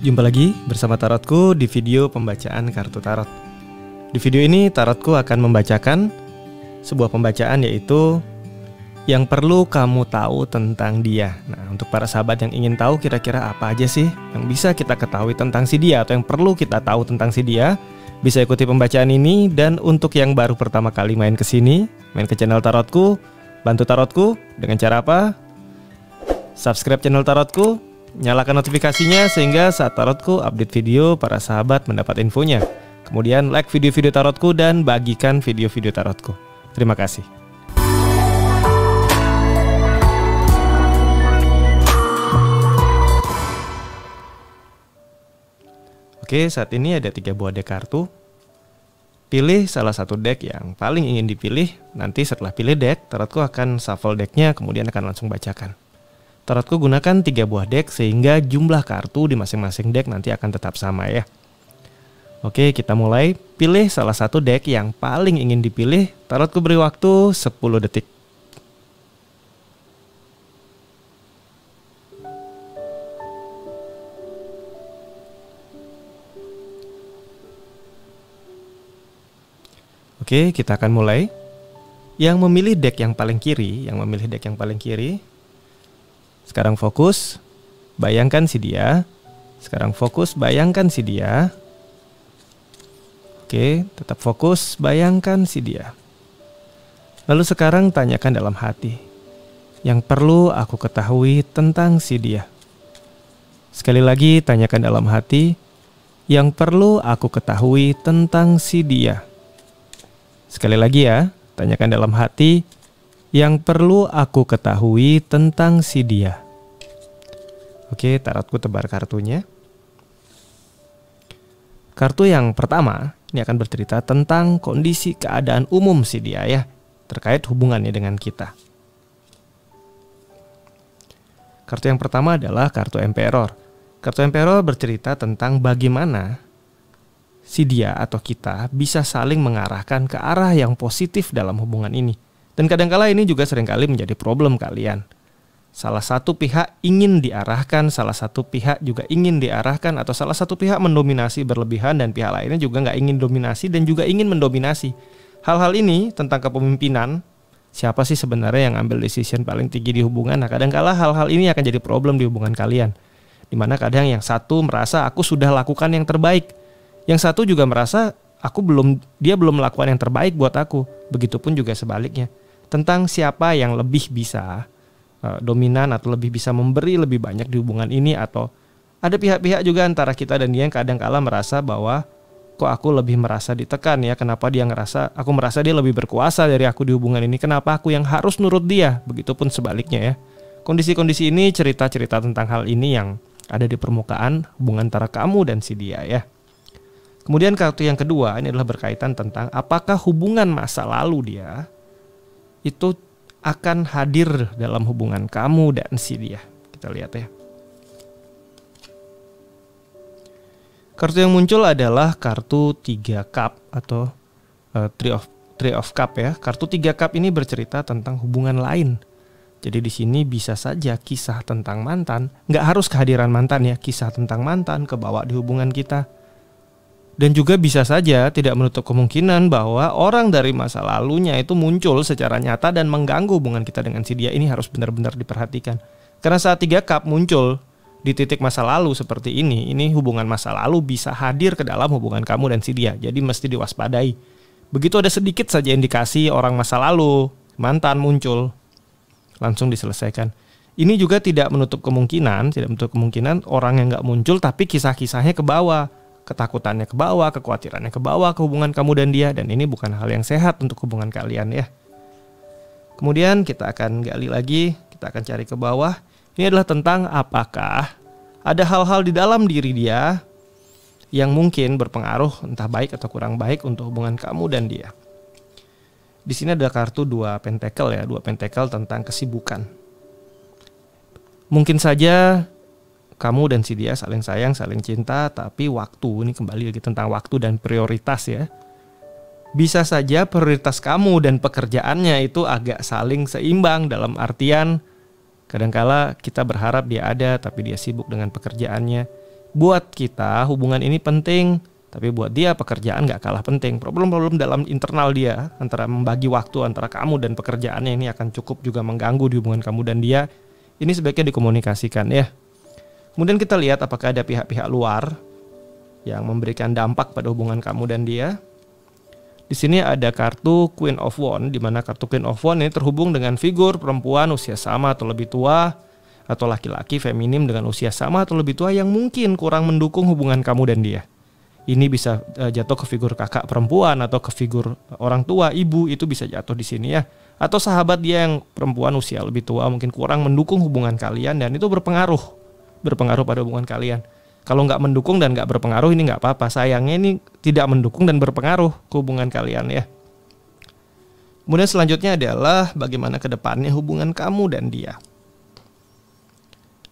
Jumpa lagi bersama Tarotku di video pembacaan kartu tarot. Di video ini Tarotku akan membacakan sebuah pembacaan, yaitu yang perlu kamu tahu tentang dia. Nah, untuk para sahabat yang ingin tahu kira-kira apa aja sih yang bisa kita ketahui tentang si dia, atau yang perlu kita tahu tentang si dia, bisa ikuti pembacaan ini. Dan untuk yang baru pertama kali main ke sini, main ke channel Tarotku, bantu Tarotku dengan cara apa? Subscribe channel Tarotku, nyalakan notifikasinya sehingga saat Tarotku update video, para sahabat mendapat infonya. Kemudian like video-video Tarotku dan bagikan video-video Tarotku. Terima kasih. Oke, saat ini ada 3 buah deck kartu. Pilih salah satu deck yang paling ingin dipilih. Nanti setelah pilih deck, Tarotku akan shuffle decknya, kemudian akan langsung bacakan. Tarotku gunakan 3 buah deck sehingga jumlah kartu di masing-masing deck nanti akan tetap sama ya. Oke, kita mulai. Pilih salah satu deck yang paling ingin dipilih. Tarotku beri waktu 10 detik. Oke, kita akan mulai. Yang memilih deck yang paling kiri, sekarang fokus, bayangkan si dia. Sekarang fokus, bayangkan si dia. Oke, tetap fokus, bayangkan si dia. Lalu sekarang tanyakan dalam hati, yang perlu aku ketahui tentang si dia. Sekali lagi tanyakan dalam hati, yang perlu aku ketahui tentang si dia. Sekali lagi ya, tanyakan dalam hati, yang perlu aku ketahui tentang si dia. Oke, Tarotku tebar kartunya. Kartu yang pertama ini akan bercerita tentang kondisi keadaan umum si dia ya, terkait hubungannya dengan kita. Kartu yang pertama adalah kartu Emperor. Kartu Emperor bercerita tentang bagaimana si dia atau kita bisa saling mengarahkan ke arah yang positif dalam hubungan ini. Dan kadangkala ini juga seringkali menjadi problem kalian. Salah satu pihak ingin diarahkan, salah satu pihak juga ingin diarahkan, atau salah satu pihak mendominasi berlebihan dan pihak lainnya juga nggak ingin dominasi dan juga ingin mendominasi. Hal-hal ini tentang kepemimpinan, siapa sih sebenarnya yang ambil decision paling tinggi di hubungan. Nah, kadangkala hal-hal ini akan jadi problem di hubungan kalian. Dimana kadang yang satu merasa aku sudah lakukan yang terbaik, yang satu juga merasa dia belum melakukan yang terbaik buat aku. Begitupun juga sebaliknya. Tentang siapa yang lebih bisa dominan atau lebih bisa memberi lebih banyak di hubungan ini, atau ada pihak-pihak juga antara kita dan dia yang kadang-kala merasa bahwa kok aku lebih merasa ditekan ya, kenapa aku merasa dia lebih berkuasa dari aku di hubungan ini, kenapa aku yang harus nurut dia. Begitupun sebaliknya ya. Kondisi-kondisi ini, cerita-cerita tentang hal ini yang ada di permukaan hubungan antara kamu dan si dia ya. Kemudian kartu yang kedua ini adalah berkaitan tentang apakah hubungan masa lalu dia itu akan hadir dalam hubungan kamu dan si dia. Kita lihat ya. Kartu yang muncul adalah kartu 3 cup atau Three of Cup ya. Kartu 3 cup ini bercerita tentang hubungan lain. Jadi di sini bisa saja kisah tentang mantan, nggak harus kehadiran mantan ya, kisah tentang mantan kebawa di hubungan kita. Dan juga bisa saja tidak menutup kemungkinan bahwa orang dari masa lalunya itu muncul secara nyata dan mengganggu hubungan kita dengan si dia. Ini harus benar-benar diperhatikan. Karena saat 3 cup muncul di titik masa lalu seperti ini hubungan masa lalu bisa hadir ke dalam hubungan kamu dan si dia. Jadi mesti diwaspadai. Begitu ada sedikit saja indikasi orang masa lalu, mantan muncul, langsung diselesaikan. Ini juga tidak menutup kemungkinan orang yang nggak muncul tapi kisah-kisahnya ke bawah. Ketakutannya ke bawah, kekhawatirannya ke bawah ke hubungan kamu dan dia. Dan ini bukan hal yang sehat untuk hubungan kalian ya. Kemudian kita akan gali lagi, kita akan cari ke bawah. Ini adalah tentang apakah ada hal-hal di dalam diri dia yang mungkin berpengaruh, entah baik atau kurang baik untuk hubungan kamu dan dia. Di sini ada kartu 2 pentacle ya, 2 pentacle tentang kesibukan. Mungkin saja kamu dan si dia saling sayang, saling cinta, tapi waktu, ini kembali lagi tentang waktu dan prioritas ya. Bisa saja prioritas kamu dan pekerjaannya itu agak saling seimbang, dalam artian kadangkala kita berharap dia ada tapi dia sibuk dengan pekerjaannya. Buat kita hubungan ini penting, tapi buat dia pekerjaan gak kalah penting. Problem-problem dalam internal dia antara membagi waktu antara kamu dan pekerjaannya ini akan cukup juga mengganggu di hubungan kamu dan dia. Ini sebaiknya dikomunikasikan ya. Kemudian kita lihat apakah ada pihak-pihak luar yang memberikan dampak pada hubungan kamu dan dia. Di sini ada kartu Queen of Wands, di mana kartu Queen of Wands ini terhubung dengan figur perempuan usia sama atau lebih tua, atau laki-laki feminim dengan usia sama atau lebih tua yang mungkin kurang mendukung hubungan kamu dan dia. Ini bisa jatuh ke figur kakak perempuan atau ke figur orang tua, ibu, itu bisa jatuh di sini ya. Atau sahabat dia yang perempuan usia lebih tua mungkin kurang mendukung hubungan kalian dan itu berpengaruh pada hubungan kalian. Kalau nggak mendukung dan nggak berpengaruh ini nggak apa-apa. Sayangnya ini tidak mendukung dan berpengaruh ke hubungan kalian ya. Kemudian selanjutnya adalah bagaimana ke depannya hubungan kamu dan dia.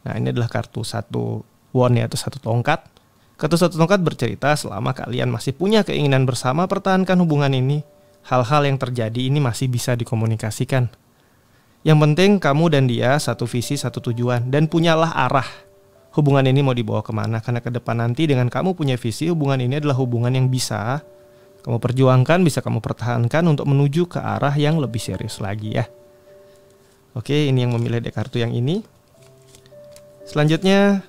Nah, ini adalah kartu satu wand ya, atau satu tongkat. Kartu satu tongkat bercerita selama kalian masih punya keinginan bersama pertahankan hubungan ini, hal-hal yang terjadi ini masih bisa dikomunikasikan. Yang penting kamu dan dia satu visi, satu tujuan, dan punyalah arah. Hubungan ini mau dibawa kemana, karena ke depan nanti dengan kamu punya visi, hubungan ini adalah hubungan yang bisa kamu perjuangkan, bisa kamu pertahankan untuk menuju ke arah yang lebih serius lagi ya. Oke, ini yang memilih dek kartu yang ini. Selanjutnya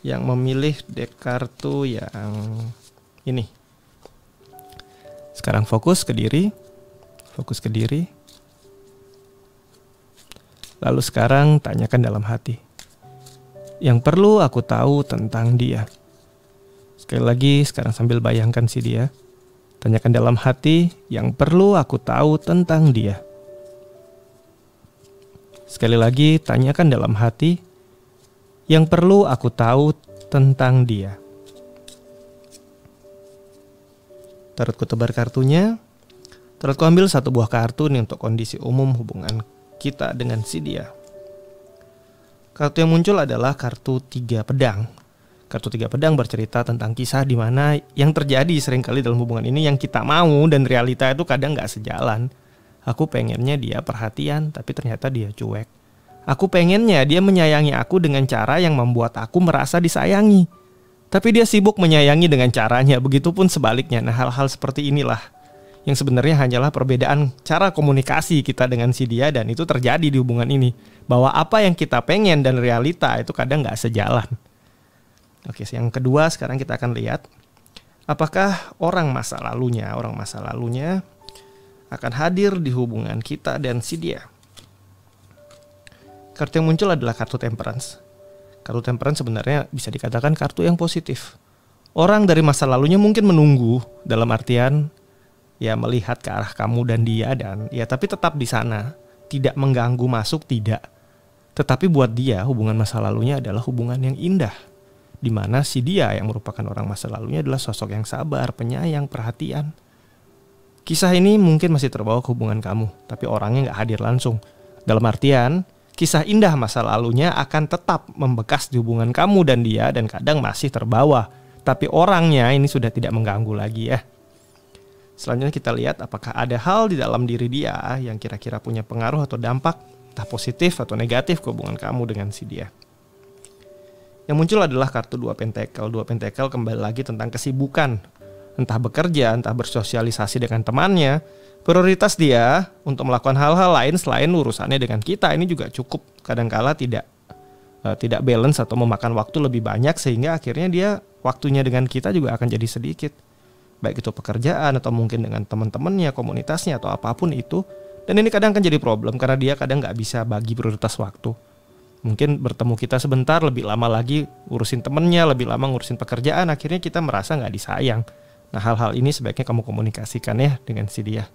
yang memilih dek kartu yang ini. Sekarang fokus ke diri. Lalu sekarang tanyakan dalam hati. Yang perlu aku tahu tentang dia. Sekali lagi sekarang sambil bayangkan si dia. Tanyakan dalam hati yang perlu aku tahu tentang dia. Sekali lagi, tanyakan dalam hati yang perlu aku tahu tentang dia. Tarotku tebar kartunya. Tarotku ambil satu buah kartu nih untuk kondisi umum hubungan kita dengan si dia. Kartu yang muncul adalah kartu 3 pedang. Kartu 3 pedang bercerita tentang kisah di mana yang terjadi seringkali dalam hubungan ini yang kita mau dan realita itu kadang gak sejalan. Aku pengennya dia perhatian, tapi ternyata dia cuek. Aku pengennya dia menyayangi aku dengan cara yang membuat aku merasa disayangi. Tapi dia sibuk menyayangi dengan caranya, begitupun sebaliknya. Nah, hal-hal seperti inilah yang sebenarnya hanyalah perbedaan cara komunikasi kita dengan si dia dan itu terjadi di hubungan ini. Bahwa apa yang kita pengen dan realita itu kadang gak sejalan. Oke, yang kedua sekarang kita akan lihat apakah orang masa lalunya akan hadir di hubungan kita dan si dia. Kartu yang muncul adalah kartu Temperance. Kartu Temperance sebenarnya bisa dikatakan kartu yang positif. Orang dari masa lalunya mungkin menunggu, dalam artian ya melihat ke arah kamu dan dia dan ya tapi tetap di sana, tidak mengganggu masuk, tidak. Tetapi buat dia hubungan masa lalunya adalah hubungan yang indah, di mana si dia yang merupakan orang masa lalunya adalah sosok yang sabar, penyayang, perhatian. Kisah ini mungkin masih terbawa ke hubungan kamu, tapi orangnya gak hadir langsung. Dalam artian, kisah indah masa lalunya akan tetap membekas di hubungan kamu dan dia dan kadang masih terbawa. Tapi orangnya ini sudah tidak mengganggu lagi ya. Selanjutnya kita lihat apakah ada hal di dalam diri dia yang kira-kira punya pengaruh atau dampak, entah positif atau negatif ke hubungan kamu dengan si dia. Yang muncul adalah kartu 2 Pentacle. 2 Pentacle kembali lagi tentang kesibukan. Entah bekerja, entah bersosialisasi dengan temannya. Prioritas dia untuk melakukan hal-hal lain selain urusannya dengan kita ini juga cukup kadangkala tidak balance atau memakan waktu lebih banyak sehingga akhirnya dia waktunya dengan kita juga akan jadi sedikit. Baik itu pekerjaan atau mungkin dengan teman-temannya, komunitasnya atau apapun itu. Dan ini kadang akan jadi problem karena dia kadang nggak bisa bagi prioritas waktu. Mungkin bertemu kita sebentar, lebih lama lagi urusin temennya, lebih lama ngurusin pekerjaan, akhirnya kita merasa nggak disayang. Nah, hal-hal ini sebaiknya kamu komunikasikan ya dengan si dia.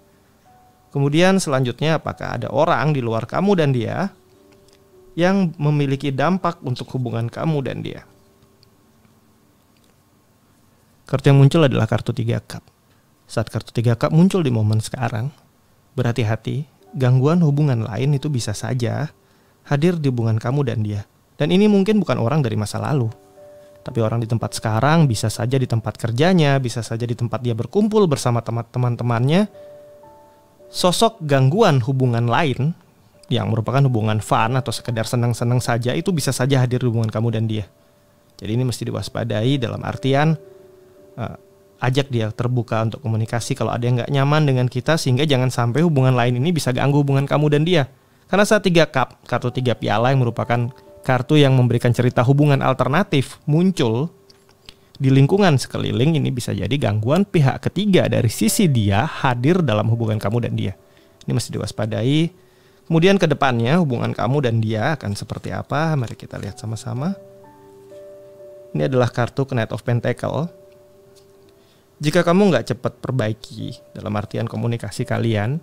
Kemudian selanjutnya apakah ada orang di luar kamu dan dia yang memiliki dampak untuk hubungan kamu dan dia. Kartu yang muncul adalah kartu 3 cup. Saat kartu 3 cup muncul di momen sekarang, berhati-hati, gangguan hubungan lain itu bisa saja hadir di hubungan kamu dan dia. Dan ini mungkin bukan orang dari masa lalu, tapi orang di tempat sekarang, bisa saja di tempat kerjanya, bisa saja di tempat dia berkumpul bersama teman-temannya. Sosok gangguan hubungan lain yang merupakan hubungan fun atau sekedar senang-senang saja, itu bisa saja hadir di hubungan kamu dan dia. Jadi ini mesti diwaspadai dalam artian ajak dia terbuka untuk komunikasi kalau ada yang gak nyaman dengan kita, sehingga jangan sampai hubungan lain ini bisa ganggu hubungan kamu dan dia. Karena saat 3 cup, kartu 3 piala yang merupakan kartu yang memberikan cerita hubungan alternatif muncul di lingkungan sekeliling, ini bisa jadi gangguan pihak ketiga dari sisi dia hadir dalam hubungan kamu dan dia. Ini mesti diwaspadai. Kemudian ke depannya hubungan kamu dan dia akan seperti apa? Mari kita lihat sama-sama. Ini adalah kartu Knight of Pentacle. Jika kamu nggak cepat perbaiki dalam artian komunikasi kalian,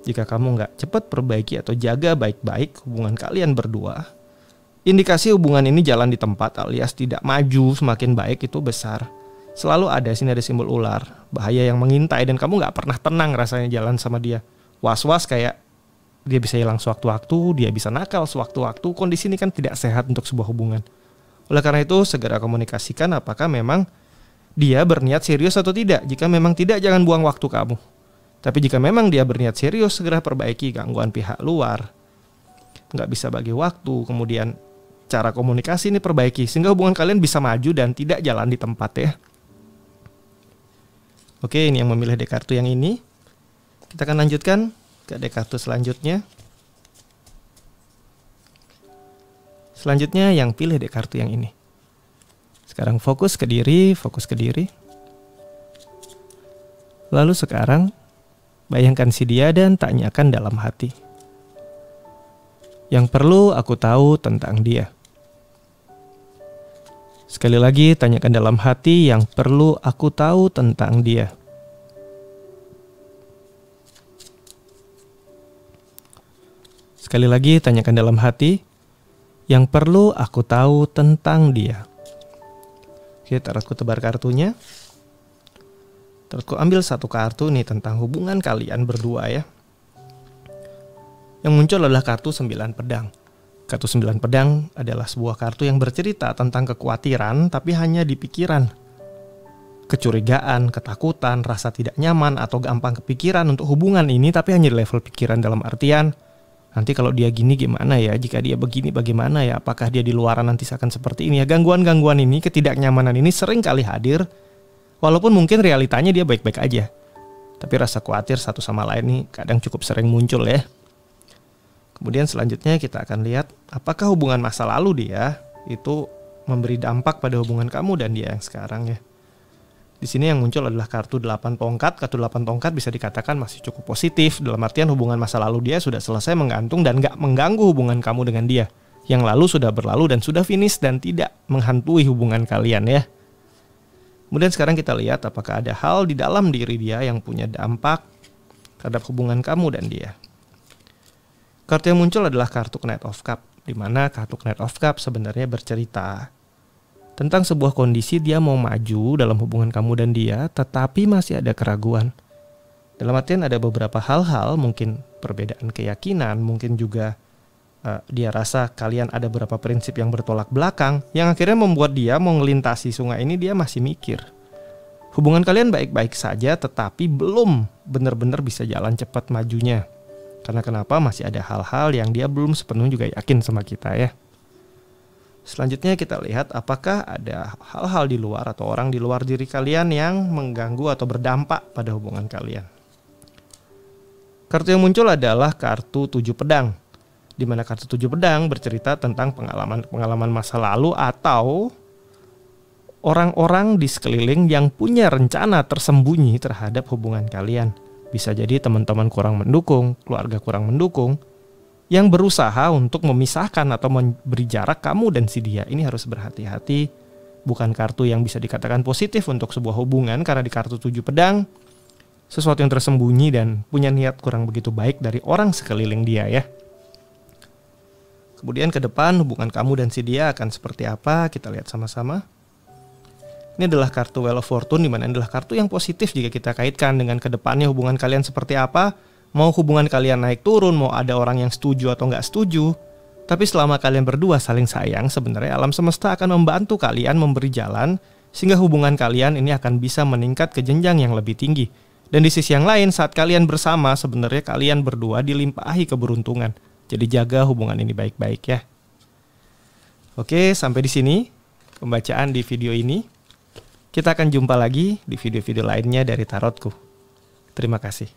jika kamu nggak cepat perbaiki atau jaga baik-baik hubungan kalian berdua, indikasi hubungan ini jalan di tempat alias tidak maju semakin baik itu besar. Selalu ada, sini ada simbol ular, bahaya yang mengintai, dan kamu nggak pernah tenang rasanya jalan sama dia. Was-was kayak dia bisa hilang sewaktu-waktu, dia bisa nakal sewaktu-waktu. Kondisi ini kan tidak sehat untuk sebuah hubungan. Oleh karena itu, segera komunikasikan apakah memang dia berniat serius atau tidak. Jika memang tidak, jangan buang waktu kamu. Tapi jika memang dia berniat serius, segera perbaiki gangguan pihak luar. Nggak bisa bagi waktu, kemudian cara komunikasi ini perbaiki, sehingga hubungan kalian bisa maju dan tidak jalan di tempat ya. Oke, ini yang memilih deck kartu yang ini. Kita akan lanjutkan ke deck kartu selanjutnya. Selanjutnya yang pilih deck kartu yang ini. Sekarang fokus ke diri, fokus ke diri. Lalu sekarang bayangkan si dia dan tanyakan dalam hati. Yang perlu aku tahu tentang dia. Sekali lagi tanyakan dalam hati yang perlu aku tahu tentang dia. Sekali lagi tanyakan dalam hati yang perlu aku tahu tentang dia. Oke, Tarotku tebar kartunya. Tarotku ambil satu kartu nih tentang hubungan kalian berdua ya. Yang muncul adalah kartu 9 pedang. Kartu 9 pedang adalah sebuah kartu yang bercerita tentang kekhawatiran tapi hanya di pikiran. Kecurigaan, ketakutan, rasa tidak nyaman atau gampang kepikiran untuk hubungan ini tapi hanya di level pikiran, dalam artian nanti kalau dia gini gimana ya, jika dia begini bagaimana ya, apakah dia di luaran nanti akan seperti ini ya. Gangguan-gangguan ini, ketidaknyamanan ini sering kali hadir, walaupun mungkin realitanya dia baik-baik aja. Tapi rasa khawatir satu sama lain nih kadang cukup sering muncul ya. Kemudian selanjutnya kita akan lihat apakah hubungan masa lalu dia itu memberi dampak pada hubungan kamu dan dia yang sekarang ya. Di sini yang muncul adalah kartu 8 tongkat. Kartu 8 tongkat bisa dikatakan masih cukup positif, dalam artian hubungan masa lalu dia sudah selesai menggantung dan gak mengganggu hubungan kamu dengan dia. Yang lalu sudah berlalu dan sudah finish dan tidak menghantui hubungan kalian ya. Kemudian sekarang kita lihat apakah ada hal di dalam diri dia yang punya dampak terhadap hubungan kamu dan dia. Kartu yang muncul adalah kartu Knight of Cup, di mana kartu Knight of Cup sebenarnya bercerita tentang sebuah kondisi dia mau maju dalam hubungan kamu dan dia, tetapi masih ada keraguan. Dalam artian ada beberapa hal-hal, mungkin perbedaan keyakinan, mungkin juga dia rasa kalian ada beberapa prinsip yang bertolak belakang, yang akhirnya membuat dia mau ngelintasi sungai ini dia masih mikir. Hubungan kalian baik-baik saja, tetapi belum benar-benar bisa jalan cepat majunya. Karena kenapa? Masih ada hal-hal yang dia belum sepenuhnya juga yakin sama kita ya. Selanjutnya kita lihat apakah ada hal-hal di luar atau orang di luar diri kalian yang mengganggu atau berdampak pada hubungan kalian. Kartu yang muncul adalah kartu 7 pedang, di mana kartu 7 pedang bercerita tentang pengalaman masa lalu atau orang-orang di sekeliling yang punya rencana tersembunyi terhadap hubungan kalian. Bisa jadi teman-teman kurang mendukung, keluarga kurang mendukung, yang berusaha untuk memisahkan atau memberi jarak kamu dan si dia. Ini harus berhati-hati. Bukan kartu yang bisa dikatakan positif untuk sebuah hubungan, karena di kartu 7 pedang sesuatu yang tersembunyi dan punya niat kurang begitu baik dari orang sekeliling dia ya. Kemudian ke depan hubungan kamu dan si dia akan seperti apa? Kita lihat sama-sama. Ini adalah kartu Wheel of Fortune, di mana adalah kartu yang positif jika kita kaitkan dengan ke depannya hubungan kalian seperti apa. Mau hubungan kalian naik turun, mau ada orang yang setuju atau nggak setuju, tapi selama kalian berdua saling sayang, sebenarnya alam semesta akan membantu kalian memberi jalan sehingga hubungan kalian ini akan bisa meningkat ke jenjang yang lebih tinggi. Dan di sisi yang lain, saat kalian bersama, sebenarnya kalian berdua dilimpahi keberuntungan. Jadi jaga hubungan ini baik-baik ya. Oke, sampai di sini pembacaan di video ini. Kita akan jumpa lagi di video-video lainnya dari Tarotku. Terima kasih.